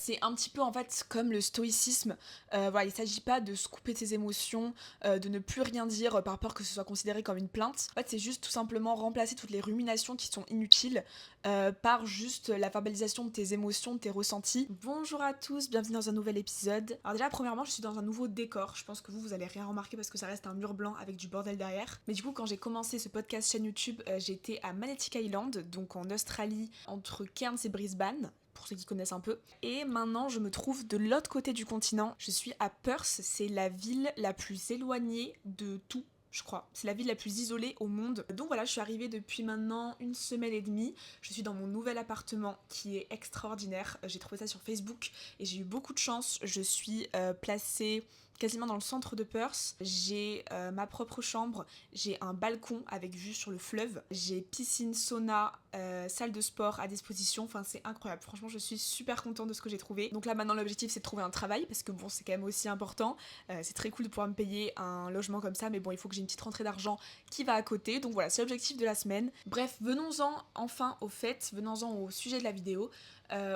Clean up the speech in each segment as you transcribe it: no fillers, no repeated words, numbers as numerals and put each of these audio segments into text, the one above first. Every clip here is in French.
C'est un petit peu en fait comme le stoïcisme. Voilà, il s'agit pas de se couper de ses émotions, de ne plus rien dire par peur que ce soit considéré comme une plainte. En fait, c'est juste tout simplement remplacer toutes les ruminations qui sont inutiles par juste la verbalisation de tes émotions, de tes ressentis. Bonjour à tous, bienvenue dans un nouvel épisode. Alors déjà, premièrement, je suis dans un nouveau décor. Je pense que vous allez rien remarquer parce que ça reste un mur blanc avec du bordel derrière. Mais du coup, quand j'ai commencé ce podcast chaîne YouTube, j'étais à Magnetic Island, donc en Australie, entre Cairns et Brisbane, pour ceux qui connaissent un peu. Et maintenant, je me trouve de l'autre côté du continent. Je suis à Perth, c'est la ville la plus éloignée de tout. Je crois. C'est la ville la plus isolée au monde. Donc voilà, je suis arrivée depuis maintenant une semaine et demie. Je suis dans mon nouvel appartement qui est extraordinaire. J'ai trouvé ça sur Facebook et j'ai eu beaucoup de chance. Je suis placée quasiment dans le centre de Perth. J'ai ma propre chambre, j'ai un balcon avec vue sur le fleuve, j'ai piscine, sauna, salle de sport à disposition, enfin c'est incroyable. Franchement, je suis super contente de ce que j'ai trouvé. Donc là maintenant l'objectif c'est de trouver un travail parce que bon, c'est quand même aussi important. C'est très cool de pouvoir me payer un logement comme ça, mais bon, il faut que j'ai une petite rentrée d'argent qui va à côté. Donc voilà, c'est l'objectif de la semaine. Bref, venons-en enfin au fait, venons-en au sujet de la vidéo.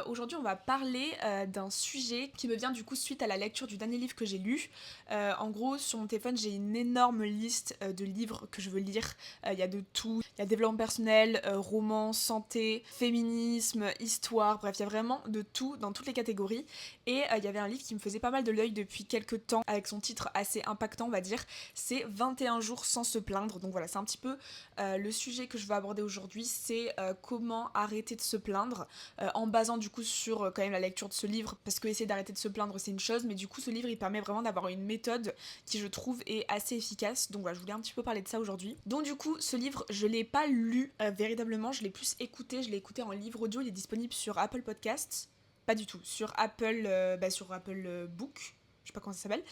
Aujourd'hui, on va parler d'un sujet qui me vient du coup suite à la lecture du dernier livre que j'ai lu. En gros, sur mon téléphone, j'ai une énorme liste de livres que je veux lire. Il y a de tout. Il y a développement personnel, roman, santé, féminisme, histoire, bref, il y a vraiment de tout dans toutes les catégories. Et il y avait un livre qui me faisait pas mal de l'œil depuis quelques temps, avec son titre assez impactant, on va dire. C'est 21 jours sans se plaindre. Donc voilà, c'est un petit peu le sujet que je vais aborder aujourd'hui. C'est comment arrêter de se plaindre, en basant du coup sur quand même la lecture de ce livre, parce que essayer d'arrêter de se plaindre c'est une chose, mais du coup ce livre il permet vraiment d'avoir une méthode qui je trouve est assez efficace. Donc voilà, je voulais un petit peu parler de ça aujourd'hui. Donc du coup ce livre je l'ai pas lu véritablement, je l'ai plus écouté, je l'ai écouté en livre audio, il est disponible sur Apple Podcasts, pas du tout, sur Apple, sur Apple Book, je sais pas comment ça s'appelle,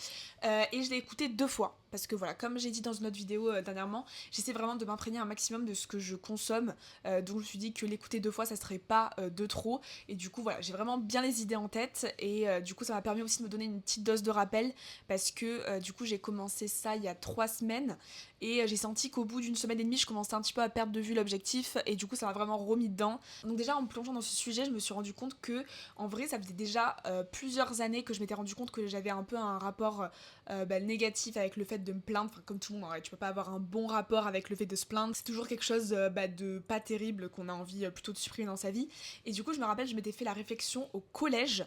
et je l'ai écouté 2 fois. Parce que voilà, comme j'ai dit dans une autre vidéo dernièrement, j'essaie vraiment de m'imprégner un maximum de ce que je consomme. Donc je me suis dit que l'écouter 2 fois, ça serait pas de trop. Et du coup, voilà, j'ai vraiment bien les idées en tête. Et du coup, ça m'a permis aussi de me donner une petite dose de rappel. Parce que du coup, j'ai commencé ça il y a 3 semaines. Et j'ai senti qu'au bout d'une semaine et demie, je commençais un petit peu à perdre de vue l'objectif. Et du coup, ça m'a vraiment remis dedans. Donc déjà, en me plongeant dans ce sujet, je me suis rendu compte que, en vrai, ça faisait déjà plusieurs années que je m'étais rendu compte que j'avais un peu un rapport négatif avec le fait de me plaindre, enfin, comme tout le monde, tu peux pas avoir un bon rapport avec le fait de se plaindre, c'est toujours quelque chose de pas terrible qu'on a envie plutôt de supprimer dans sa vie. Et du coup je me rappelle, je m'étais fait la réflexion au collège,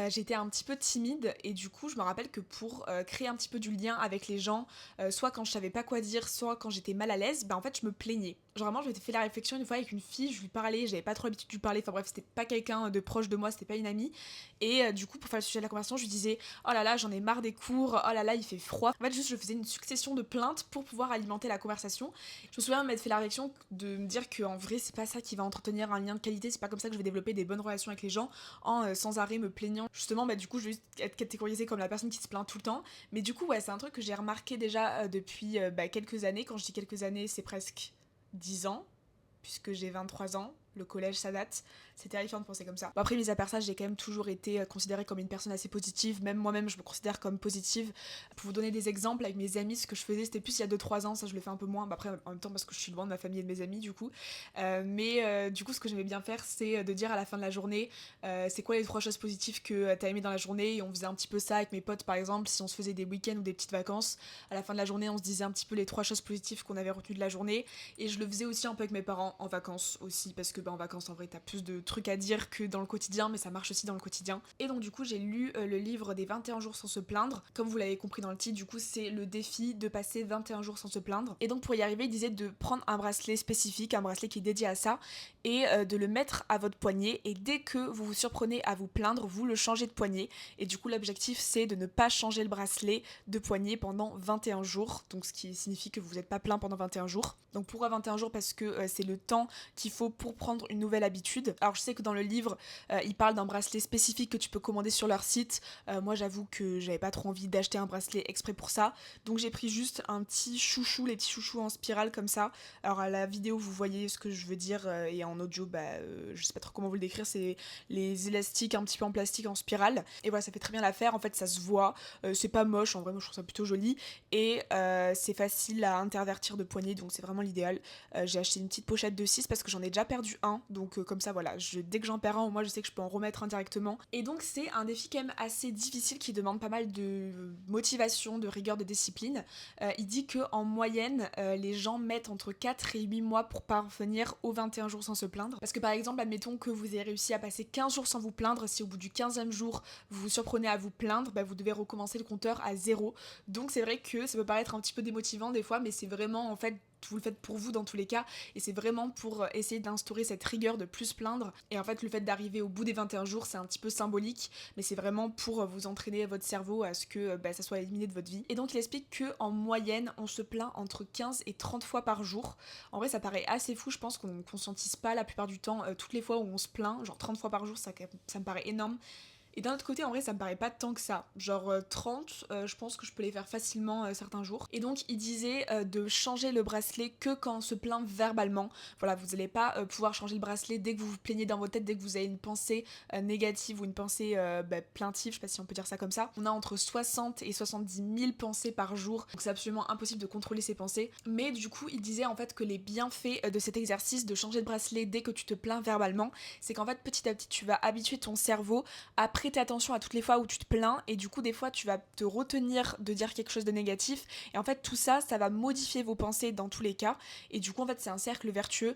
j'étais un petit peu timide et du coup je me rappelle que pour créer un petit peu du lien avec les gens, soit quand je savais pas quoi dire, soit quand j'étais mal à l'aise, en fait je me plaignais. Genre vraiment je m'étais fait la réflexion une fois avec une fille, je lui parlais, j'avais pas trop l'habitude de lui parler, enfin bref c'était pas quelqu'un de proche de moi, c'était pas une amie, et du coup pour faire le sujet de la conversation je lui disais oh là là j'en ai marre des cours, oh là là il fait froid. En fait juste je faisais une succession de plaintes pour pouvoir alimenter la conversation. Je me souviens m'être fait la réflexion de me dire qu'en vrai c'est pas ça qui va entretenir un lien de qualité, c'est pas comme ça que je vais développer des bonnes relations avec les gens en sans arrêt me plaignant. Justement du coup je vais juste être catégorisée comme la personne qui se plaint tout le temps. Mais du coup ouais c'est un truc que j'ai remarqué déjà depuis quelques années. Quand je dis quelques années c'est presque 10 ans puisque j'ai 23 ans. Le collège, ça date. C'est terrifiant de penser comme ça. Bon, après, mis à part ça, j'ai quand même toujours été considérée comme une personne assez positive. Même moi-même, je me considère comme positive. Pour vous donner des exemples, avec mes amis, ce que je faisais, c'était plus il y a 2-3 ans. Ça, je le fais un peu moins. Après, en même temps, parce que je suis loin de ma famille et de mes amis, du coup. Mais du coup, ce que j'aimais bien faire, c'est de dire à la fin de la journée, c'est quoi les 3 choses positives que t'as aimé dans la journée. Et on faisait un petit peu ça avec mes potes, par exemple. Si on se faisait des week-ends ou des petites vacances, à la fin de la journée, on se disait un petit peu les 3 choses positives qu'on avait retenues de la journée. Et je le faisais aussi un peu avec mes parents en vacances aussi, parce que en vacances en vrai t'as plus de trucs à dire que dans le quotidien, mais ça marche aussi dans le quotidien. Et donc du coup j'ai lu le livre des 21 jours sans se plaindre. Comme vous l'avez compris dans le titre, du coup c'est le défi de passer 21 jours sans se plaindre. Et donc pour y arriver il disait de prendre un bracelet spécifique, un bracelet qui est dédié à ça, et de le mettre à votre poignet, et dès que vous vous surprenez à vous plaindre, vous le changez de poignet. Et du coup l'objectif c'est de ne pas changer le bracelet de poignet pendant 21 jours, donc ce qui signifie que vous n'êtes pas plein pendant 21 jours. Donc pourquoi 21 jours? Parce que c'est le temps qu'il faut pour prendre une nouvelle habitude. Alors je sais que dans le livre, ils parlent d'un bracelet spécifique que tu peux commander sur leur site. Moi j'avoue que j'avais pas trop envie d'acheter un bracelet exprès pour ça. Donc j'ai pris juste un petit chouchou, les petits chouchous en spirale comme ça. Alors à la vidéo vous voyez ce que je veux dire et en audio je sais pas trop comment vous le décrire, c'est les élastiques un petit peu en plastique en spirale. Et voilà, ça fait très bien l'affaire, en fait ça se voit, c'est pas moche, en vrai moi je trouve ça plutôt joli. Et c'est facile à intervertir de poignée, donc c'est vraiment l'idéal. J'ai acheté une petite pochette de 6 parce que j'en ai déjà perdu un, donc comme ça voilà, dès que j'en perds un, moi je sais que je peux en remettre indirectement. Et donc c'est un défi quand même assez difficile qui demande pas mal de motivation, de rigueur, de discipline. Il dit que en moyenne, les gens mettent entre 4 et 8 mois pour parvenir aux 21 jours sans se plaindre. Parce que par exemple, admettons que vous ayez réussi à passer 15 jours sans vous plaindre, si au bout du 15e jour, vous vous surprenez à vous plaindre, vous devez recommencer le compteur à 0. Donc c'est vrai que ça peut paraître un petit peu démotivant des fois, mais c'est vraiment en fait vous le faites pour vous dans tous les cas, et c'est vraiment pour essayer d'instaurer cette rigueur de plus plaindre. Et en fait le fait d'arriver au bout des 21 jours c'est un petit peu symbolique, mais c'est vraiment pour vous entraîner votre cerveau à ce que ça soit éliminé de votre vie. Et donc il explique que en moyenne on se plaint entre 15 et 30 fois par jour. En vrai ça paraît assez fou, je pense qu'on ne conscientise pas la plupart du temps toutes les fois où on se plaint, genre 30 fois par jour ça me paraît énorme. Et d'un autre côté, en vrai, ça me paraît pas tant que ça. Genre 30, je pense que je peux les faire facilement certains jours. Et donc, il disait de changer le bracelet que quand on se plaint verbalement. Voilà, vous n'allez pas pouvoir changer le bracelet dès que vous vous plaignez dans votre tête, dès que vous avez une pensée négative ou une pensée plaintive, je sais pas si on peut dire ça comme ça. On a entre 60 et 70 000 pensées par jour, donc c'est absolument impossible de contrôler ces pensées. Mais du coup, il disait en fait que les bienfaits de cet exercice de changer de bracelet dès que tu te plains verbalement, c'est qu'en fait, petit à petit, tu vas habituer ton cerveau à prêter attention à toutes les fois où tu te plains, et du coup des fois tu vas te retenir de dire quelque chose de négatif, et en fait tout ça va modifier vos pensées dans tous les cas. Et du coup en fait c'est un cercle vertueux.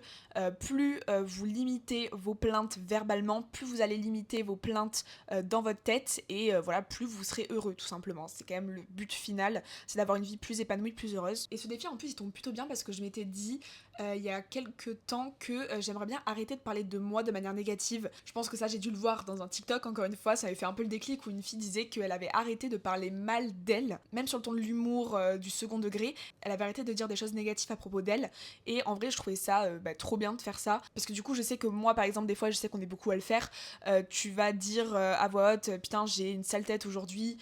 Plus vous limitez vos plaintes verbalement, plus vous allez limiter vos plaintes dans votre tête, et voilà, plus vous serez heureux tout simplement. C'est quand même le but final, c'est d'avoir une vie plus épanouie, plus heureuse. Et ce défi en plus il tombe plutôt bien parce que je m'étais dit il y a quelques temps que j'aimerais bien arrêter de parler de moi de manière négative. Je pense que ça j'ai dû le voir dans un TikTok, encore une fois ça avait fait un peu le déclic, où une fille disait qu'elle avait arrêté de parler mal d'elle, même sur le ton de l'humour du second degré, elle avait arrêté de dire des choses négatives à propos d'elle. Et en vrai je trouvais ça trop bien de faire ça, parce que du coup je sais que moi par exemple des fois, je sais qu'on est beaucoup à le faire, tu vas dire à voix haute putain j'ai une sale tête aujourd'hui,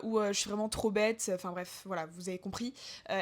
ou je suis vraiment trop bête, enfin bref voilà vous avez compris.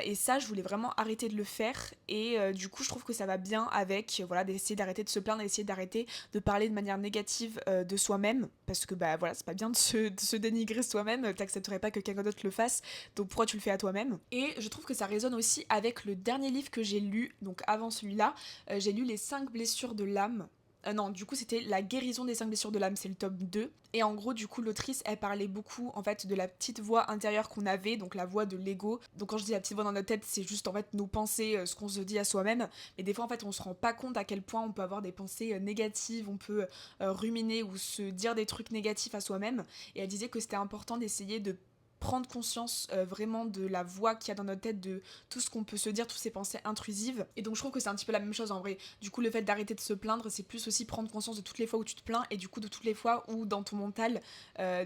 Et ça je voulais vraiment arrêter de le faire, et du coup je trouve que ça va bien avec voilà d'essayer d'arrêter de se plaindre, d'essayer d'arrêter de parler de manière négative de soi-même, parce que voilà c'est pas bien de se dénigrer soi-même, t'accepterais pas que quelqu'un d'autre le fasse, donc pourquoi tu le fais à toi-même. Et je trouve que ça résonne aussi avec le dernier livre que j'ai lu, donc avant celui-là, j'ai lu Les 5 blessures de l'âme. Non, du coup c'était La guérison des 5 blessures de l'âme, c'est le tome 2. Et en gros du coup l'autrice elle parlait beaucoup en fait de la petite voix intérieure qu'on avait, donc la voix de l'ego. Donc quand je dis la petite voix dans notre tête, c'est juste en fait nos pensées, ce qu'on se dit à soi-même. Mais des fois en fait on se rend pas compte à quel point on peut avoir des pensées négatives, on peut ruminer ou se dire des trucs négatifs à soi-même. Et elle disait que c'était important d'essayer de prendre conscience vraiment de la voix qu'il y a dans notre tête, de tout ce qu'on peut se dire, toutes ces pensées intrusives. Et donc je trouve que c'est un petit peu la même chose en vrai. Du coup le fait d'arrêter de se plaindre, c'est plus aussi prendre conscience de toutes les fois où tu te plains, et du coup de toutes les fois où dans ton mental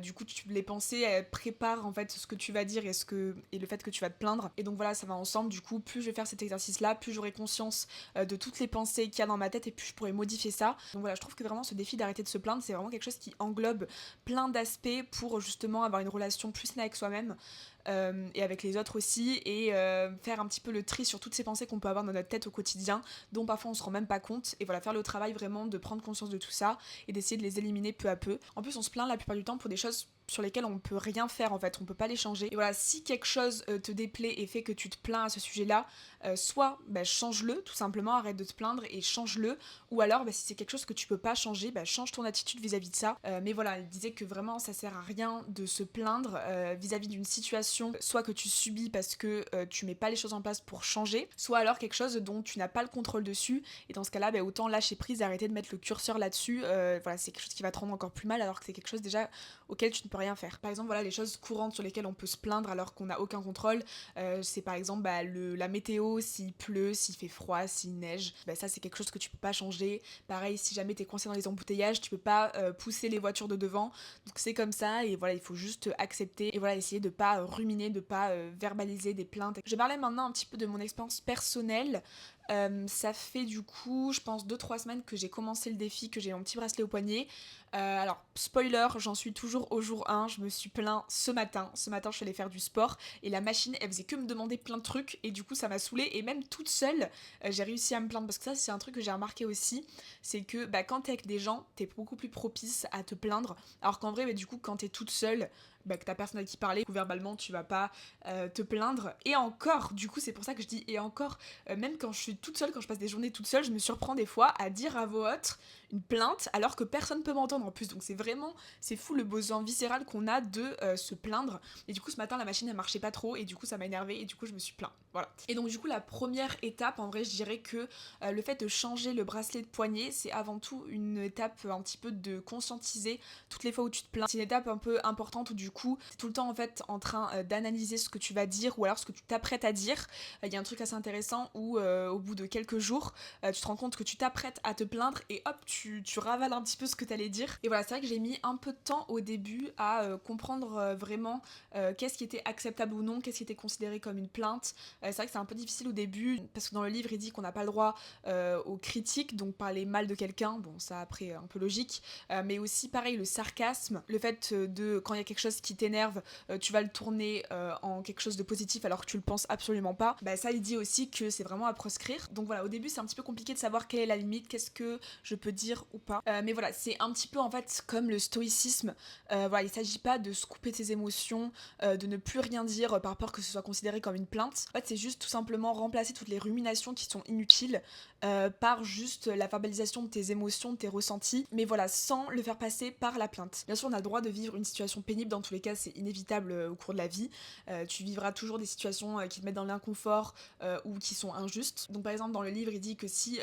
du coup les pensées préparent en fait ce que tu vas dire, et le fait que tu vas te plaindre. Et donc voilà, ça va ensemble. Du coup plus je vais faire cet exercice là, plus j'aurai conscience de toutes les pensées qu'il y a dans ma tête, et plus je pourrai modifier ça. Donc voilà, je trouve que vraiment ce défi d'arrêter de se plaindre, c'est vraiment quelque chose qui englobe plein d'aspects pour justement avoir une relation plus saine avec soi-même, et avec les autres aussi, et faire un petit peu le tri sur toutes ces pensées qu'on peut avoir dans notre tête au quotidien, dont parfois on se rend même pas compte. Et voilà, faire le travail vraiment de prendre conscience de tout ça et d'essayer de les éliminer peu à peu. En plus on se plaint la plupart du temps pour des choses sur lesquelles on peut rien faire en fait, on peut pas les changer. Et voilà, si quelque chose te déplaît et fait que tu te plains à ce sujet-là, soit change-le, tout simplement, arrête de te plaindre et change-le, ou alors si c'est quelque chose que tu peux pas changer, change ton attitude vis-à-vis de ça. Mais voilà, il disait que vraiment ça sert à rien de se plaindre vis-à-vis d'une situation, soit que tu subis parce que tu mets pas les choses en place pour changer, soit alors quelque chose dont tu n'as pas le contrôle dessus, et dans ce cas-là, autant lâcher prise et arrêter de mettre le curseur là-dessus. Voilà, c'est quelque chose qui va te rendre encore plus mal, alors que c'est quelque chose déjà auquel tu ne peux rien faire. Par exemple, voilà, les choses courantes sur lesquelles on peut se plaindre alors qu'on n'a aucun contrôle, c'est par exemple la météo, s'il pleut, s'il fait froid, s'il neige, ça c'est quelque chose que tu peux pas changer. Pareil, si jamais t'es coincé dans les embouteillages, tu peux pas pousser les voitures de devant, donc c'est comme ça, et voilà, il faut juste accepter, et voilà, essayer de pas ruminer, de pas verbaliser des plaintes. Je vais parler maintenant un petit peu de mon expérience personnelle. Ça fait du coup, je pense 2-3 semaines que j'ai commencé le défi, que j'ai mon petit bracelet au poignet. Alors, spoiler, j'en suis toujours au jour 1, je me suis plaint ce matin. Ce matin, je suis allée faire du sport, et la machine, elle faisait que me demander plein de trucs, et du coup, ça m'a saoulée, et même toute seule, j'ai réussi à me plaindre, parce que ça, c'est un truc que j'ai remarqué aussi, c'est que quand t'es avec des gens, t'es beaucoup plus propice à te plaindre, alors qu'en vrai, du coup, quand t'es toute seule, que t'as personne à qui parler, verbalement, tu vas pas te plaindre. Et encore, du coup, c'est pour ça que je dis et encore, même quand je suis toute seule, quand je passe des journées toute seule, je me surprends des fois à dire à voix haute une plainte alors que personne peut m'entendre en plus. Donc c'est fou le besoin viscéral qu'on a de se plaindre. Et du coup ce matin la machine elle marchait pas trop et du coup ça m'a énervée et du coup je me suis plaint. Voilà. Et donc du coup la première étape en vrai je dirais que le fait de changer le bracelet de poignet c'est avant tout une étape un petit peu de conscientiser toutes les fois où tu te plains. C'est une étape un peu importante où du coup t'es tout le temps en fait en train d'analyser ce que tu vas dire ou alors ce que tu t'apprêtes à dire. Il y a un truc assez intéressant où au bout de quelques jours tu te rends compte que tu t'apprêtes à te plaindre et hop tu ravales un petit peu ce que t'allais dire. Et voilà c'est vrai que j'ai mis un peu de temps au début à comprendre vraiment qu'est-ce qui était acceptable ou non, qu'est-ce qui était considéré comme une plainte. C'est vrai que c'est un peu difficile au début parce que dans le livre il dit qu'on n'a pas le droit aux critiques, donc parler mal de quelqu'un, bon ça après un peu logique, mais aussi pareil le sarcasme, le fait de quand il y a quelque chose qui t'énerve, tu vas le tourner en quelque chose de positif alors que tu le penses absolument pas, bah ça il dit aussi que c'est vraiment à proscrire. Donc voilà, au début c'est un petit peu compliqué de savoir quelle est la limite, qu'est-ce que je peux dire ou pas. Mais voilà, c'est un petit peu en fait comme le stoïcisme. Voilà, il s'agit pas de se couper tes émotions, de ne plus rien dire par peur que ce soit considéré comme une plainte. En fait, c'est juste tout simplement remplacer toutes les ruminations qui sont inutiles par juste la verbalisation de tes émotions, de tes ressentis, mais voilà, sans le faire passer par la plainte. Bien sûr, on a le droit de vivre une situation pénible, dans tous les cas, c'est inévitable au cours de la vie. Tu vivras toujours des situations qui te mettent dans l'inconfort ou qui sont injustes. Donc par exemple, dans le livre, il dit que si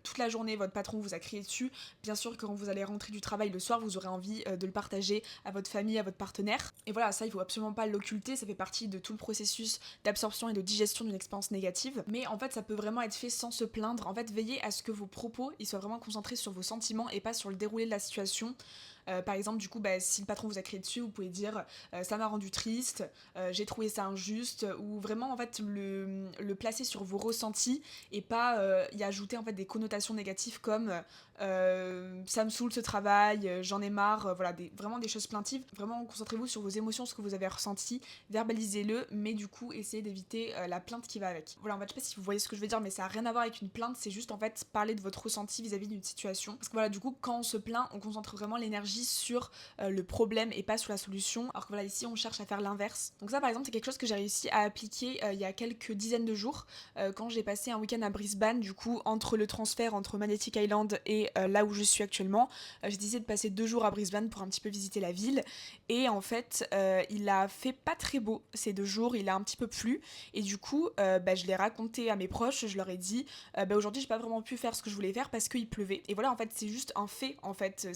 toute la journée votre patron vous a crié dessus, bien sûr que quand vous allez rentrer du travail le soir, vous aurez envie de le partager à votre famille, à votre partenaire. Et voilà, ça il faut absolument pas l'occulter, ça fait partie de tout le processus d'absorption et de digestion d'une expérience négative. Mais en fait, ça peut vraiment être fait sans se plaindre. En fait, veillez à ce que vos propos ils soient vraiment concentrés sur vos sentiments et pas sur le déroulé de la situation. Par exemple, du coup, si le patron vous a crié dessus, vous pouvez dire ça m'a rendu triste, j'ai trouvé ça injuste, ou vraiment en fait le placer sur vos ressentis et pas y ajouter en fait des connotations négatives comme ça me saoule ce travail, j'en ai marre, voilà, vraiment des choses plaintives. Vraiment concentrez-vous sur vos émotions, ce que vous avez ressenti, verbalisez-le, mais du coup essayez d'éviter la plainte qui va avec. Voilà, en fait je sais pas si vous voyez ce que je veux dire, mais ça a rien à voir avec une plainte, c'est juste en fait parler de votre ressenti vis-à-vis d'une situation. Parce que voilà, du coup quand on se plaint, on concentre vraiment l'énergie sur le problème et pas sur la solution, alors que voilà ici on cherche à faire l'inverse. Donc ça par exemple c'est quelque chose que j'ai réussi à appliquer il y a quelques dizaines de jours quand j'ai passé un week-end à Brisbane, du coup entre le transfert entre Magnetic Island et là où je suis actuellement, j'ai décidé de passer 2 jours à Brisbane pour un petit peu visiter la ville et en fait il a fait pas très beau ces 2 jours, il a un petit peu plu et du coup je l'ai raconté à mes proches, je leur ai dit aujourd'hui j'ai pas vraiment pu faire ce que je voulais faire parce qu'il pleuvait et voilà en fait c'est juste un fait en fait,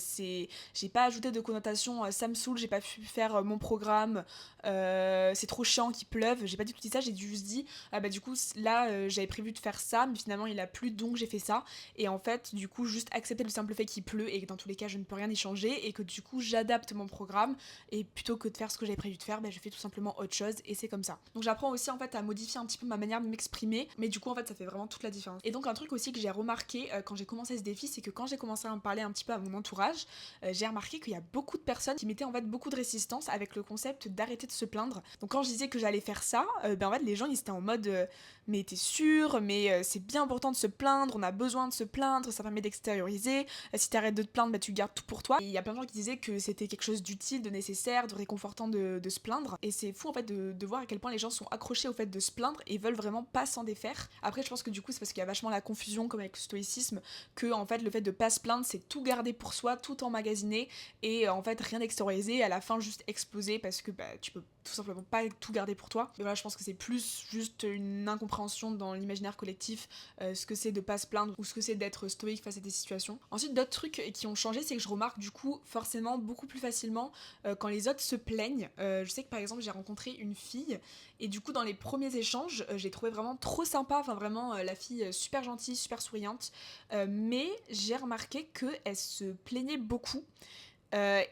j'ai pas ajouté de connotation ça me saoule, j'ai pas pu faire mon programme, c'est trop chiant qu'il pleuve, j'ai pas du tout dit ça, j'ai juste dit du coup là j'avais prévu de faire ça mais finalement il a plu donc j'ai fait ça et en fait du coup juste accepter le simple fait qu'il pleut et que dans tous les cas je ne peux rien y changer et que du coup j'adapte mon programme et plutôt que de faire ce que j'avais prévu de faire je fais tout simplement autre chose et c'est comme ça. Donc j'apprends aussi en fait à modifier un petit peu ma manière de m'exprimer mais du coup en fait ça fait vraiment toute la différence. Et donc un truc aussi que j'ai remarqué quand j'ai commencé ce défi c'est que quand j'ai commencé à en parler un petit peu à mon entourage j'ai remarqué qu'il y a beaucoup de personnes qui mettaient en fait beaucoup de résistance avec le concept d'arrêter de se plaindre. Donc quand je disais que j'allais faire ça, en fait les gens ils étaient en mode mais t'es sûr, mais c'est bien important de se plaindre, on a besoin de se plaindre, ça permet d'extérioriser, si t'arrêtes de te plaindre tu gardes tout pour toi. Et il y a plein de gens qui disaient que c'était quelque chose d'utile, de nécessaire, de réconfortant de se plaindre et c'est fou en fait de voir à quel point les gens sont accrochés au fait de se plaindre et veulent vraiment pas s'en défaire. Après je pense que du coup c'est parce qu'il y a vachement la confusion comme avec le stoïcisme que en fait le fait de pas se plaindre c'est tout garder pour soi, tout emmagasiner et en fait rien extérioriser et à la fin juste exploser parce que tu peux tout simplement pas tout garder pour toi. Mais voilà, je pense que c'est plus juste une incompréhension dans l'imaginaire collectif ce que c'est de pas se plaindre ou ce que c'est d'être stoïque face à des situations. Ensuite d'autres trucs qui ont changé c'est que je remarque du coup forcément beaucoup plus facilement quand les autres se plaignent. Je sais que par exemple j'ai rencontré une fille et du coup dans les premiers échanges j'ai trouvé vraiment trop sympa, enfin vraiment la fille super gentille, super souriante mais j'ai remarqué qu'elle se plaignait beaucoup.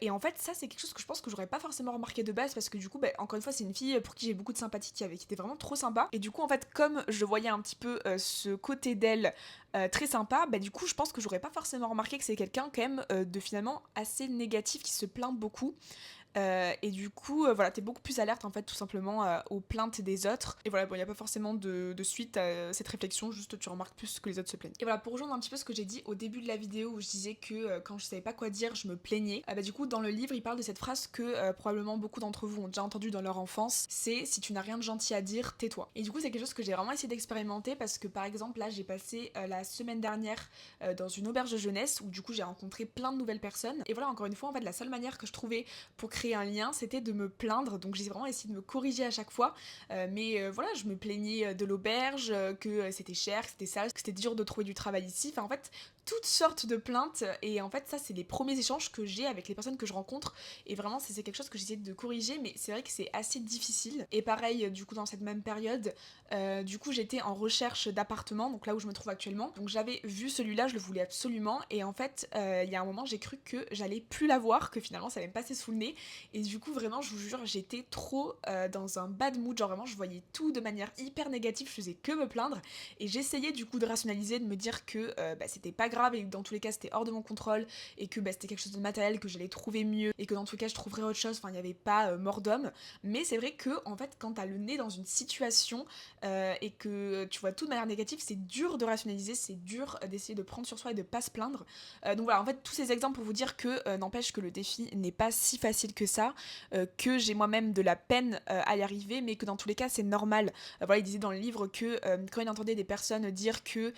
Et en fait ça c'est quelque chose que je pense que j'aurais pas forcément remarqué de base parce que du coup encore une fois c'est une fille pour qui j'ai beaucoup de sympathie qui était vraiment trop sympa et du coup en fait comme je voyais un petit peu ce côté d'elle très sympa du coup je pense que j'aurais pas forcément remarqué que c'est quelqu'un quand même de finalement assez négatif qui se plaint beaucoup. Et du coup, voilà, t'es beaucoup plus alerte en fait tout simplement aux plaintes des autres. Et voilà, bon, il n'y a pas forcément de suite à cette réflexion, juste tu remarques plus que les autres se plaignent. Et voilà, pour rejoindre un petit peu ce que j'ai dit au début de la vidéo où je disais que quand je savais pas quoi dire, je me plaignais, bah du coup dans le livre il parle de cette phrase que probablement beaucoup d'entre vous ont déjà entendue dans leur enfance, c'est si tu n'as rien de gentil à dire, tais-toi. Et du coup c'est quelque chose que j'ai vraiment essayé d'expérimenter parce que par exemple là j'ai passé la semaine dernière dans une auberge de jeunesse où du coup j'ai rencontré plein de nouvelles personnes. Et voilà, encore une fois en fait la seule manière que je trouvais pour créer un lien c'était de me plaindre, donc j'ai vraiment essayé de me corriger à chaque fois. Mais voilà, je me plaignais de l'auberge, que c'était cher, que c'était sale, que c'était dur de trouver du travail ici. Enfin, en fait, toutes sortes de plaintes. Et en fait, ça, c'est les premiers échanges que j'ai avec les personnes que je rencontre. Et vraiment, c'est quelque chose que j'essaie de corriger, mais c'est vrai que c'est assez difficile. Et pareil, du coup, dans cette même période, du coup, j'étais en recherche d'appartement, donc là où je me trouve actuellement. Donc j'avais vu celui-là, je le voulais absolument. Et en fait, il y a un moment, j'ai cru que j'allais plus l'avoir, que finalement, ça allait me passer sous le nez. Et du coup, vraiment, je vous jure, j'étais trop dans un bad mood. Genre vraiment, je voyais tout de manière hyper négative, je faisais que me plaindre. Et j'essayais du coup de rationaliser, de me dire que c'était pas grave et que dans tous les cas, c'était hors de mon contrôle et que c'était quelque chose de matériel, que j'allais trouver mieux et que dans tous les cas, je trouverais autre chose. Enfin, il n'y avait pas mort d'homme. Mais c'est vrai que, en fait, quand t'as le nez dans une situation et que tu vois tout de manière négative, c'est dur de rationaliser, c'est dur d'essayer de prendre sur soi et de pas se plaindre. Donc voilà, en fait, tous ces exemples pour vous dire que n'empêche que le défi n'est pas si facile que ça, que j'ai moi-même de la peine à y arriver, mais que dans tous les cas, c'est normal. Voilà, il disait dans le livre que quand il entendait des personnes dire que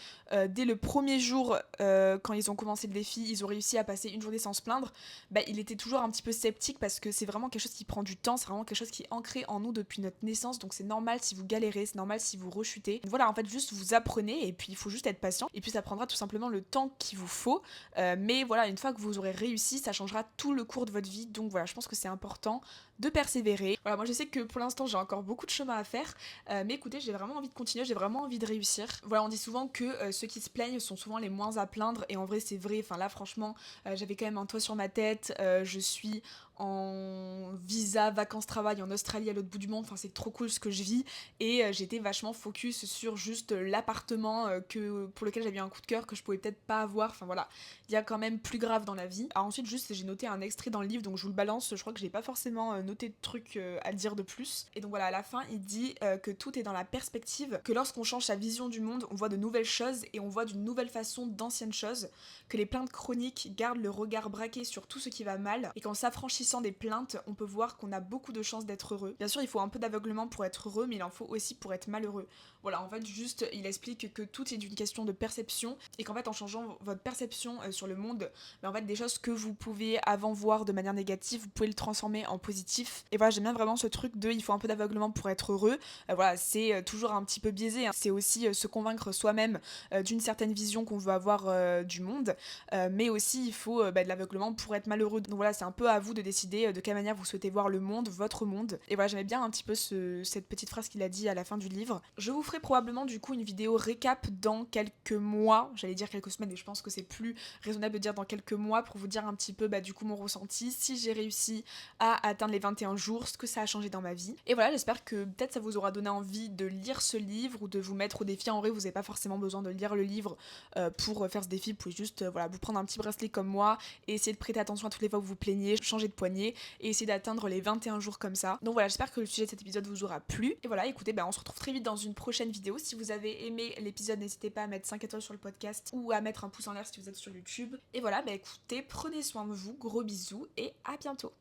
dès le premier jour, quand ils ont commencé le défi, ils ont réussi à passer une journée sans se plaindre, bah, il était toujours un petit peu sceptique parce que c'est vraiment quelque chose qui prend du temps, c'est vraiment quelque chose qui est ancré en nous depuis notre naissance, donc c'est normal si vous galérez, c'est normal si vous rechutez. Voilà, en fait, juste vous apprenez et puis il faut juste être patient et puis ça prendra tout simplement le temps qu'il vous faut. Mais voilà, une fois que vous aurez réussi, ça changera tout le cours de votre vie, donc voilà, je pense que c'est important de persévérer. Voilà, moi je sais que pour l'instant j'ai encore beaucoup de chemin à faire, mais écoutez, j'ai vraiment envie de continuer, j'ai vraiment envie de réussir. Voilà, on dit souvent que ceux qui se plaignent sont souvent les moins à plaindre, et en vrai c'est vrai, enfin là franchement, j'avais quand même un toit sur ma tête, je suis en visa vacances-travail en Australie à l'autre bout du monde, enfin c'est trop cool ce que je vis, et j'étais vachement focus sur juste l'appartement pour lequel j'avais un coup de cœur que je pouvais peut-être pas avoir, enfin voilà, il y a quand même plus grave dans la vie. Alors ensuite juste j'ai noté un extrait dans le livre, donc je vous le balance, je crois que j'ai pas forcément noté de trucs à dire de plus, et donc voilà, à la fin il dit que tout est dans la perspective, que lorsqu'on change sa vision du monde, on voit de nouvelles choses et on voit d'une nouvelle façon d'anciennes choses, que les plaintes chroniques gardent le regard braqué sur tout ce qui va mal, et qu'en s'affranchissant des plaintes, on peut voir qu'on a beaucoup de chances d'être heureux. Bien sûr, il faut un peu d'aveuglement pour être heureux, mais il en faut aussi pour être malheureux. Voilà, en fait, juste, il explique que tout est une question de perception, et qu'en fait, en changeant votre perception sur le monde, en fait, des choses que vous pouvez avant voir de manière négative, vous pouvez le transformer en positif. Et voilà, j'aime bien vraiment ce truc de il faut un peu d'aveuglement pour être heureux. Voilà, c'est toujours un petit peu biaisé, hein. C'est aussi se convaincre soi-même d'une certaine vision qu'on veut avoir du monde, mais aussi il faut de l'aveuglement pour être malheureux. Donc voilà, c'est un peu à vous de décider de quelle manière vous souhaitez voir le monde, votre monde. Et voilà, j'aimais bien un petit peu cette petite phrase qu'il a dit à la fin du livre. Je vous ferai probablement du coup une vidéo récap dans quelques mois, j'allais dire quelques semaines, et je pense que c'est plus raisonnable de dire dans quelques mois pour vous dire un petit peu du coup mon ressenti, si j'ai réussi à atteindre les 21 jours, ce que ça a changé dans ma vie. Et voilà, j'espère que peut-être ça vous aura donné envie de lire ce livre ou de vous mettre au défi. En vrai, vous n'avez pas forcément besoin de lire le livre pour faire ce défi, vous pouvez juste voilà, vous prendre un petit bracelet comme moi et essayer de prêter attention à toutes les fois où vous plaignez, changer de poignet et essayer d'atteindre les 21 jours comme ça. Donc voilà, j'espère que le sujet de cet épisode vous aura plu. Et voilà, écoutez, on se retrouve très vite dans une prochaine vidéo. Si vous avez aimé l'épisode, n'hésitez pas à mettre 5 étoiles sur le podcast ou à mettre un pouce en l'air si vous êtes sur YouTube. Et voilà, écoutez, prenez soin de vous, gros bisous et à bientôt.